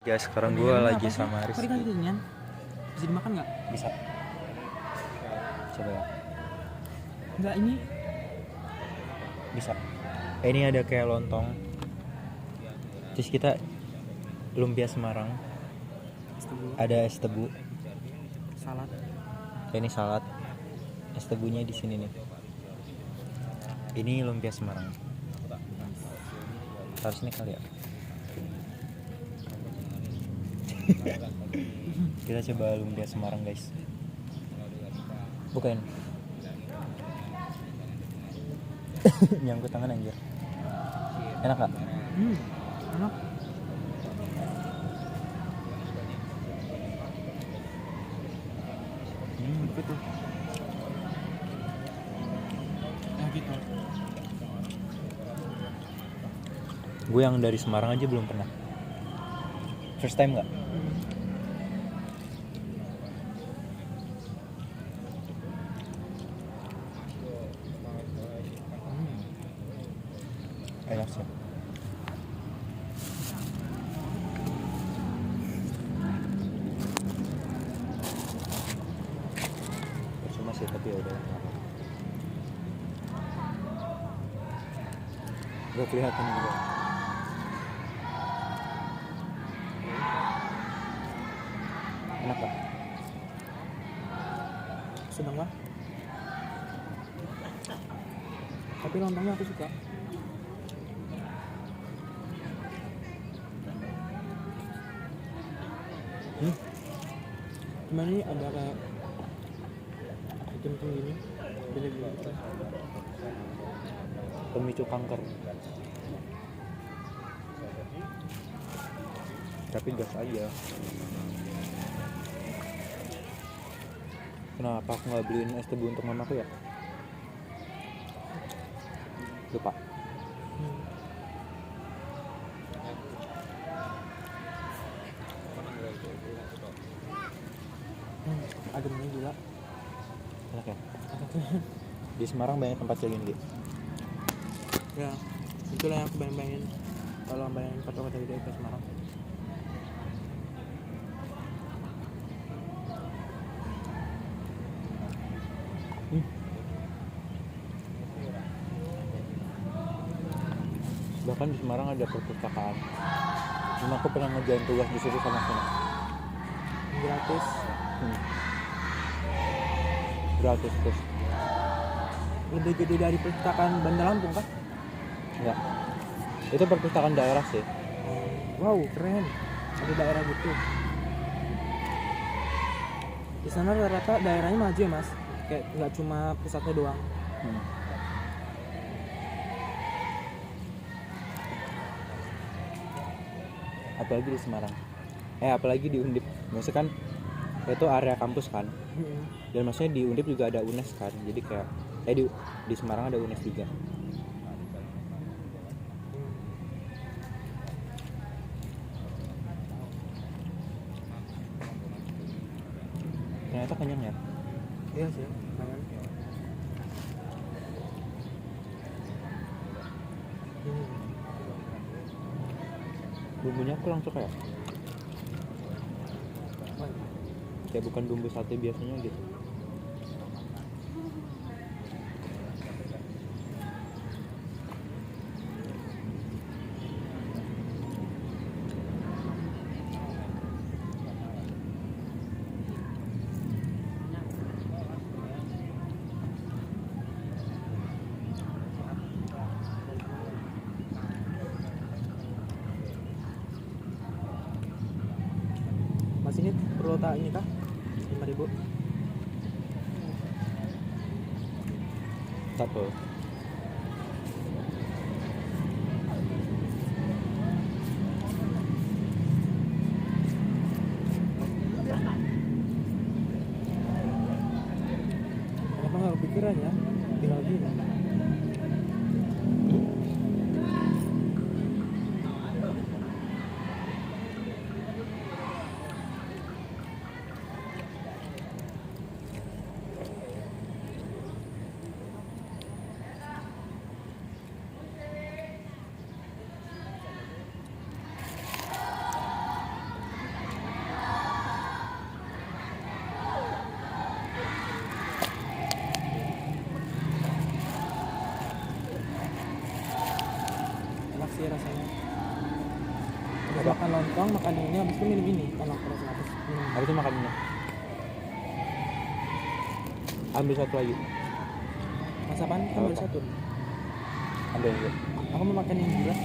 Ya sekarang gue lagi sama Rizky. Bisa dimakan nggak? Bisa. Coba ya. Nggak, ini Bisa. Ini ada kayak lontong. Terus kita lumpia Semarang. Ada es tebu. salad. Ini salad. Es tebunya di sini nih. Ini lumpia Semarang. Taruh sini kali ya. Kita coba lumpia Semarang, guys. Bukain. Nyangkut tangan anjir. Enak gak? Enak. Betul. Gitu. Gue yang dari Semarang aja belum pernah. First time gak? Enak sih. Percuma sih, tapi ya udah. Gak kelihatan juga. Enak gak? Sedang lah. Tapi lontongnya aku suka. Cuman ini ada kayak hitam gini. Beda-beda gitu. Pemicu kanker. Tapi gas aja. Kenapa aku nggak beliin es tebu untuk mamaku ya? Lupa. Ademnya juga. Enak ya? Di Semarang banyak tempat kayak gini. Ya, itulah yang aku bayangin kalau bayangin kota-kota gede ke Semarang. Bahkan di Semarang ada perpustakaan. Dan aku pernah ngerjain tugas di situ sama Sina. Gratis. Gratis terus. Lebih gede dari perpustakaan Bandar Lampung kah? Enggak. Itu perpustakaan daerah sih. Wow, keren. Ada daerah gitu. Di sana rata-rata daerahnya maju ya, Mas. Kayak nggak cuma pusatnya doang. Apalagi di Semarang. Apalagi di Undip. Maksudnya kan itu area kampus kan. Dan maksudnya di Undip juga ada UNES kan. Jadi kayak di Semarang ada UNES juga. Ternyata kenyang ya. Iya sih, kangen. Bumbunya kurang suka ya. Kayak bukan bumbu sate biasanya gitu. Mas, ini perlu tak ini kah? 5.000. Satu. Kenapa nggak kepikiran ya? Tinggal gini. nongkrong makan ini habis itu minum ini kan nongkrong habis minum. Habis itu makan ini. Ambil satu lagi. Mas apaan? Kan baru Apa? satu. Ambil aja. Aku mau makan yang gula.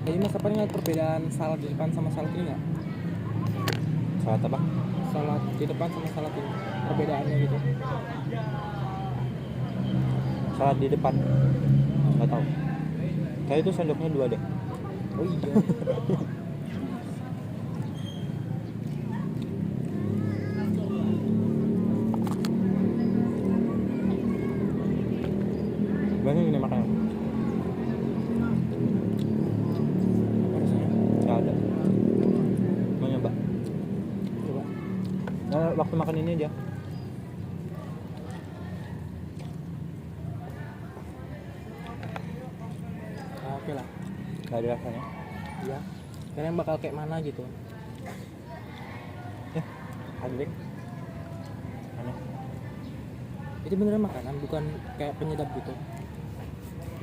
Jadi mas apa ingat perbedaan salad di depan sama salad ini nggak? Salat apa? Salad di depan sama salad ini perbedaannya gitu. Salat di depan. Nggak tahu. Kayak itu sendoknya 2 deh. Oh iya. Banyak ini makannya. Apa rasanya? Nggak ada. Mau nyoba? Coba. Nah, waktu makan ini aja. Ah, oke lah. Nggak ada rasanya. Iya. Kalian bakal kayak mana gitu? Ada deh. Aneh. Itu beneran makanan bukan kayak penyedap gitu.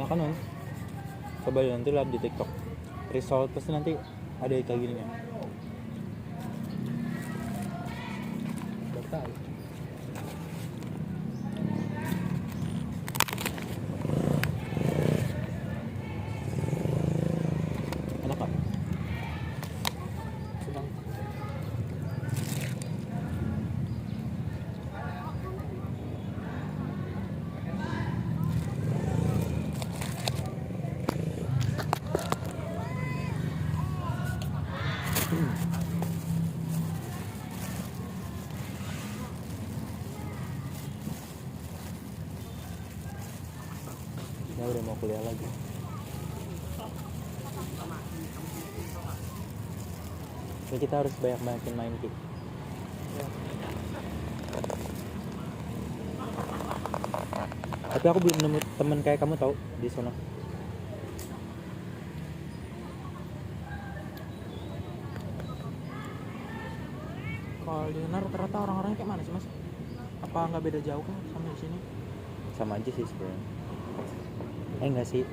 Makanan. Coba deh, nanti lihat di TikTok. Result pasti nanti ada kayak gini ya. Baru tahu. Enak nggak? Sedang. Ya udah mau kuliah lagi. Ya, kita harus banyak-banyakin main Ki. Ya. Tapi aku belum nemu temen kayak kamu tahu di sana. Kalau di sana rata-rata orang-orangnya kayak mana sih mas? Apa nggak beda jauh kan sama di sini? Sama aja sih sebenarnya. Enggak sih.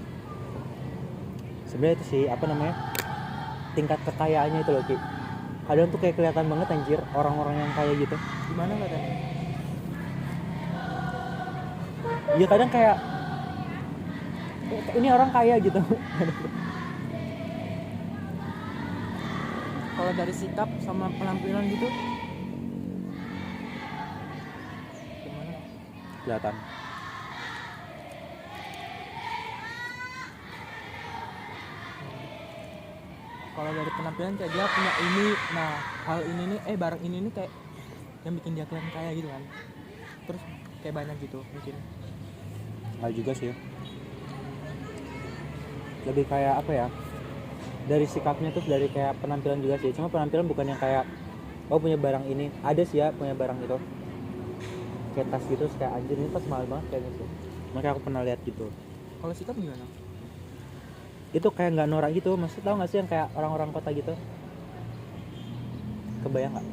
Sebenarnya itu sih apa namanya? Tingkat kekayaannya itu loh Ki. Kadang tuh kayak kelihatan banget anjir orang-orang yang kaya gitu. Gimana nggak tadi? Ya kadang kayak ini orang kaya gitu. Kalau dari sikap sama penampilan gitu? Gimana? Kelihatan. Kalau dari penampilan kayak dia punya ini, nah hal ini nih, barang ini nih kayak yang bikin dia kelihatan kaya gitu kan. Terus kayak banyak gitu mungkin. Enggak juga sih. Lebih kayak apa ya? Dari sikapnya terus dari kayak penampilan juga sih. Cuma penampilan bukan yang kayak oh punya barang ini. Ada sih ya punya barang itu. Kayak tas gitu terus kayak anjir ini tas mahal banget kayak gitu. Makanya aku pernah lihat gitu. Kalau sikap gimana? Itu kayak nggak norak gitu. Maksud tau nggak sih yang kayak orang-orang kota gitu? Kebayang nggak?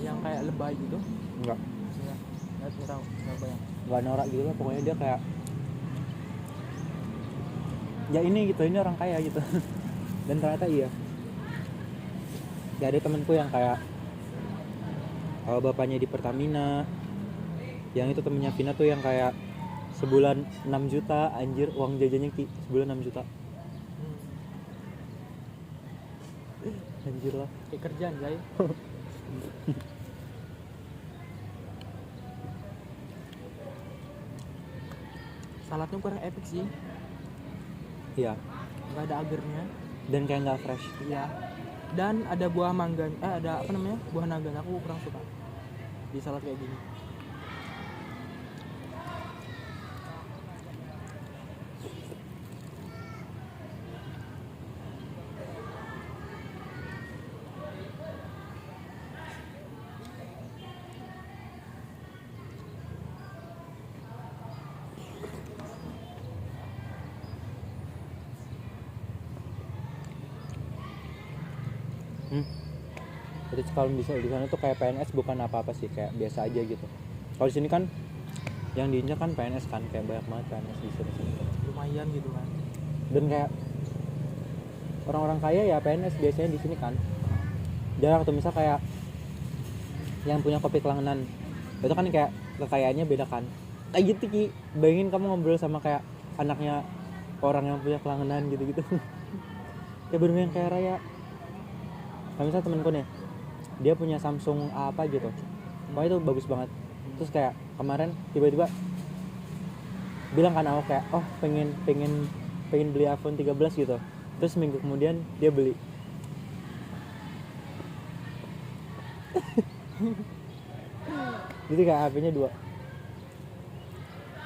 Yang kayak lebay gitu? Enggak. Nggak tahu, nggak bayang. Nggak norak gitu lah. Pokoknya dia kayak ya ini gitu, ini orang kaya gitu. Dan ternyata iya. Ya ada temanku yang kayak bapaknya di Pertamina. Yang itu temennya Vina tuh yang kayak sebulan 6 juta anjir uang jajannya Ki, sebulan 6 juta. Anjir lah. Kayak kerjaan guys. Saladnya kurang epic sih, Iya. nggak ada agarnya. Dan kayak nggak fresh. Iya. Dan ada buah mangga, ada apa namanya? Buah naga. Aku kurang suka di salad kayak gini. Jadi kalau bisa di sana tuh kayak PNS bukan apa-apa sih, kayak biasa aja gitu. Kalau di sini kan yang diinjak kan PNS kan, kayak banyak banget PNS di sini. lumayan gitu kan. Dan kayak orang-orang kaya ya PNS biasanya di sini kan. Jarang tuh misal kayak yang punya kopi Kelangenan. Itu kan kayak kekayaannya beda kan. Kayak gitu Ki. Bayangin kamu ngobrol sama kayak anaknya orang yang punya Kelangenan gitu-gitu. Kayak bener yang kaya raya. Kayak misal temenku nih, dia punya Samsung apa gitu. Pokoknya itu bagus banget. Terus kayak kemarin tiba-tiba bilang kan aku kayak, oh pengen beli iPhone 13 gitu. Terus minggu kemudian dia beli. Jadi kayak HP-nya 2.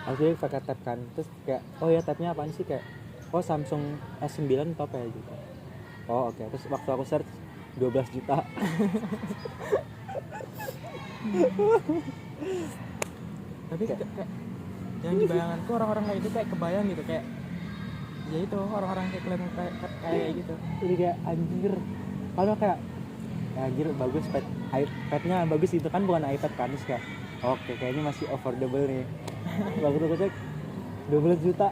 Akhirnya pakai tab kan. Terus kayak, oh ya tabnya apaan sih, kayak oh Samsung S9 atau apa ya gitu. Oh oke. Terus waktu aku search 12 juta. Tapi kayak yang dibayangkanku orang-orang kayak itu kayak kebayang gitu, kayak ya itu orang-orang kayak kelihatan kayak gitu. Jadi kayak anjir. Kalau kayak ya anjir bagus iPad-nya bagus itu kan, bukan iPad kan. Terus kayak oke, kayaknya masih affordable nih. Waktu aku cek 12 juta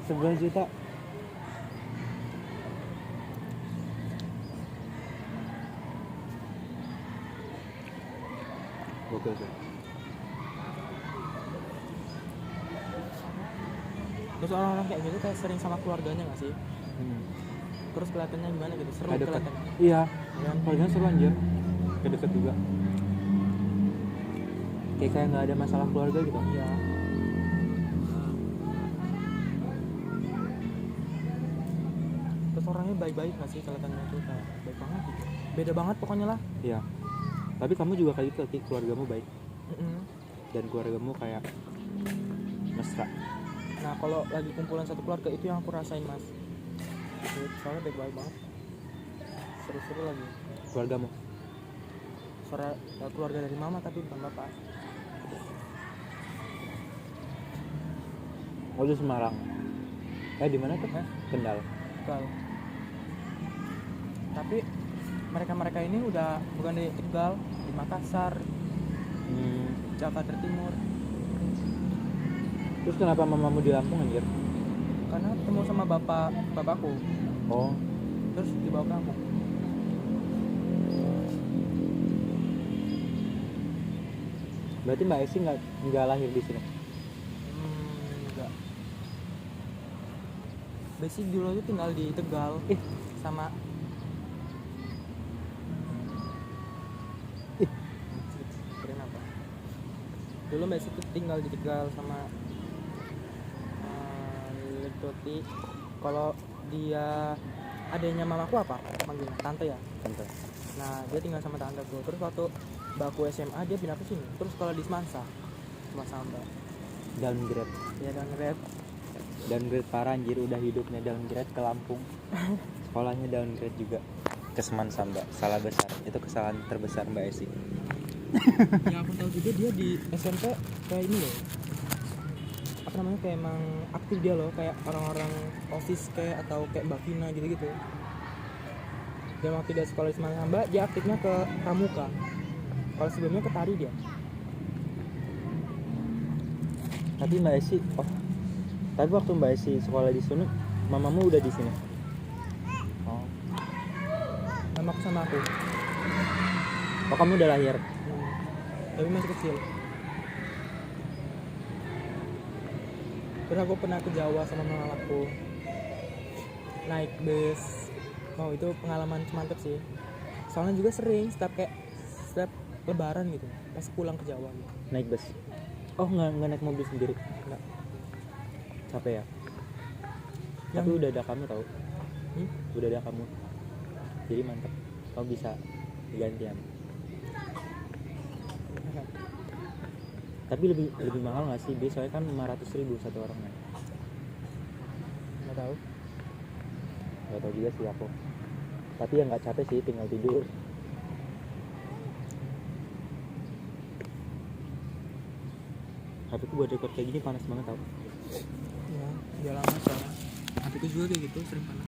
11 juta. Oke. Terus orang-orang kayak gitu kayak sering sama keluarganya nggak sih? Terus kelihatannya gimana gitu, seru Kayak deket. kelihatannya. Iya, Kan? keluarganya seru anjir. Kayak deket juga. Kayak nggak ada masalah keluarga gitu. Iya. Terus orangnya baik-baik nggak sih kelihatannya tuh, kayak baik banget gitu. Beda banget pokoknya lah. Iya. Tapi kamu juga kayak gitu, Ki. Keluargamu baik. Mm-mm. Dan keluargamu kayak mesra. Nah kalau lagi kumpulan satu keluarga itu yang aku rasain mas. Gitu, soalnya baik-baik banget. Seru-seru lagi. Keluargamu. Keluarga dari mama tapi bukan bapak. Oh itu Semarang. Di mana tuh? Hah? Kendal. Tegal. Tapi mereka ini udah bukan di Tegal, di Makassar, Jakarta Timur. Terus kenapa mamamu di Lampung anjir? Karena ketemu sama bapakku, Oh, terus dibawa ke kampung. berarti Mbak Esi nggak lahir di sini. Enggak. Basic dulu tuh tinggal di Tegal. Sama keren apa? Dulu Mbak tuh tinggal di Tegal sama Lekoti. Kalau dia adanya mamaku apa? Manggilnya tante ya. Tante. Nah dia tinggal sama tanteku. Terus waktu baku SMA dia pindah ke sini. Terus kalau di Semansa Mbak. Downgrade. Ya dan rap. Downgrade parah anjir, udah hidupnya downgrade ke Lampung. Sekolahnya downgrade juga ke Semansa Mbak. Salah besar. Itu kesalahan terbesar Mbak Esi. Yang aku tahu juga dia di SMP kayak ini loh. Apa namanya, kayak emang aktif dia loh, kayak orang-orang OSIS kayak atau kayak Bakina gitu-gitu. Dia waktu dia sekolah di Semansa Mbak, dia aktifnya ke Pramuka. Kalau sebelumnya ke tari dia. Tapi Mbak Esi, tapi waktu Mbak Esi sekolah di sini, mamamu udah di sini. Oh, Mamaku sama aku. kamu udah lahir. Tapi masih kecil. Terus aku pernah ke Jawa sama mamaku. Naik bus. Oh itu pengalaman mantep sih. Soalnya juga sering setiap lebaran gitu. Pas pulang ke Jawa gitu. Naik bus. Oh nggak naik mobil sendiri. Enggak. Capek ya. Yang- Tapi udah ada kamu tahu. Hmm? Udah ada kamu. Jadi mantap. Kamu bisa gantian. Tapi lebih mahal nggak sih? Biasanya kan 500.000 satu orang ya. Nggak tahu. Nggak tahu juga sih aku. Tapi ya nggak capek sih, tinggal tidur. HP ku buat record kayak gini panas banget tau. Ya, udah lama soalnya. Hatiku juga kayak gitu, sering panas.